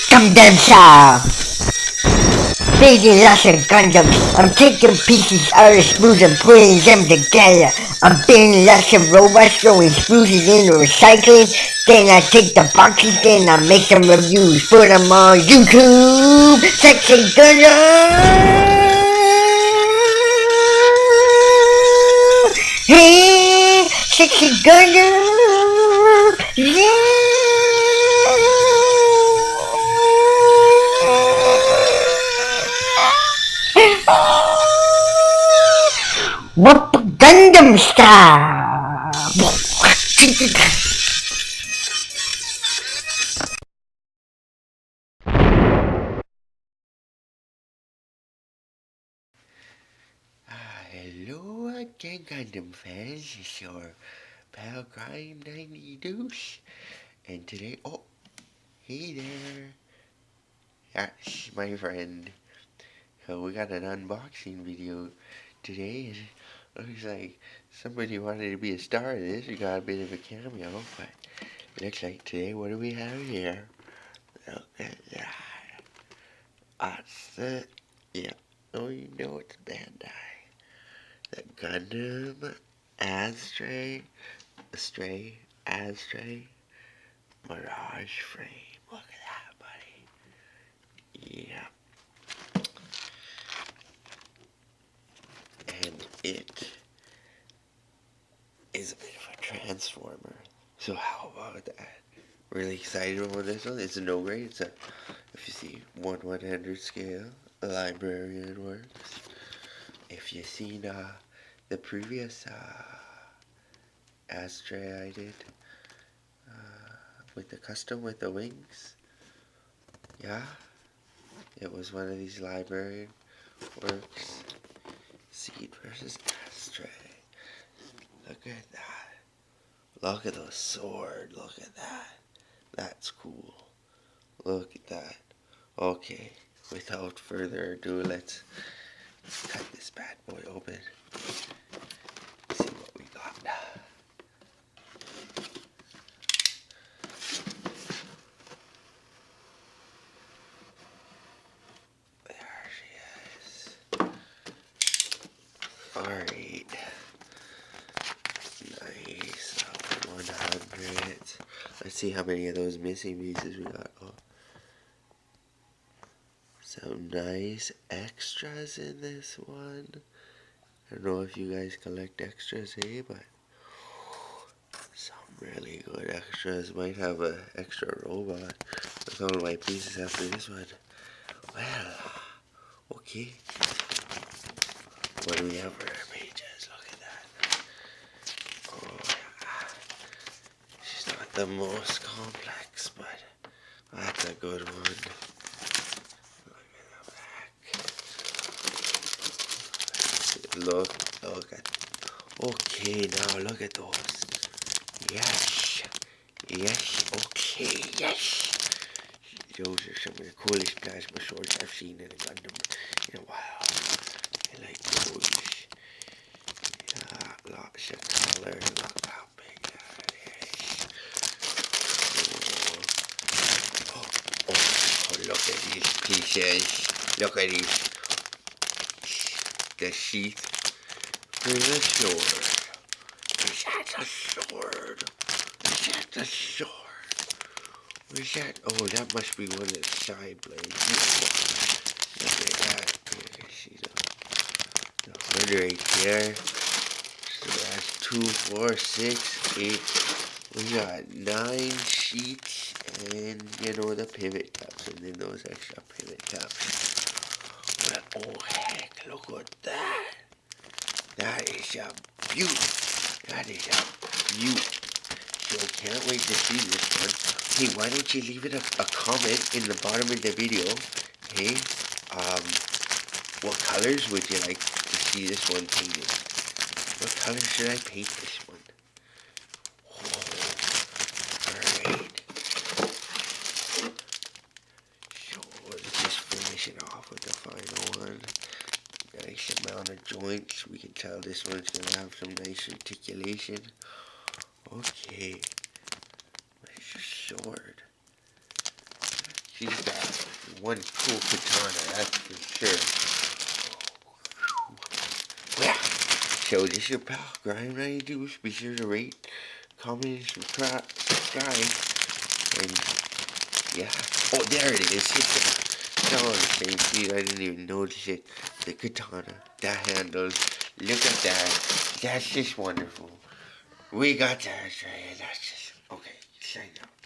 Gundam style. Baby lesser Gundams. I'm taking pieces out of sprues and putting them together. I'm building lesser robots, throwing sprues into recycling. Then I take the boxes, then I make some reviews. Put them on YouTube. Sexy Gundam. Hey, sexy Gundam. Yeah. What Gundam style? Hello again, Gundam fans. It's your pal Crime 90 Deuce, and today, hey there, that's my friend. So we got an unboxing video today, and it looks like somebody wanted to be a star in this. We got a bit of a cameo, but it looks like today, what do we have here? Look at that. That's it. Yeah. Oh, you know it's Bandai. The Gundam Astray Mirage frame. Look at that, buddy. Yeah. And it is a bit of a transformer. So how about that? Really excited about this one. It's a no grade. It's a, if you see, 1/100 scale. A librarian works. If you've seen the previous Astray I did, with the custom with the wings, yeah, it was one of these librarian works. Seed versus Astray. Look at that. Look at the sword. Look at that. That's cool. Look at that. Okay, without further ado, let's cut this bad boy open. See what we got. There she is. Alright. Nice. 100. Let's see how many of those missing pieces we got. Oh. Some nice extras in this one. I don't know if you guys collect extras, hey, but some really good extras. Might have an extra robot with all my pieces after this one. Well, okay. What do we have for our pages? Look at that. Oh, yeah. She's not the most complex, but that's a good one. Look at, okay, now look at those. Yes, okay, yes. Those are some of the coolest plasma swords I've seen in a Gundam in a while. I like those. Yeah, lots of color. Look how big that is. Oh, look at these pieces. Look at these. The sheath for the sword. Is that a sword? Is that a sword? Was that? Oh, that must be one of the side blades. Look at that. You can see the hood right there. So that's 2, 4, 6, 8. We got 9 sheets and, you know, the pivot caps. And then those extra pivot caps. But, oh, heck, look at that. That is a beaut. That is a beaut. So can't wait to see this one. Hey, why don't you leave it a comment in the bottom of the video. Hey, what colors would you like to see this one painted? What color should I paint this one? Oh, alright. So let's just finish it off with the final one. Nice amount of joints. We can tell this one's gonna have some nice articulation. Okay. Where's your sword? She's got one cool katana, that's for sure. Yeah. So this is your pal, Grind92. Be sure to rate, comment, and subscribe. And yeah. Oh, there it is. It's all on the same speed. I didn't even notice it. The katana, the handles. Look at that. That's just wonderful. We got that, right? That's just okay. Sign out.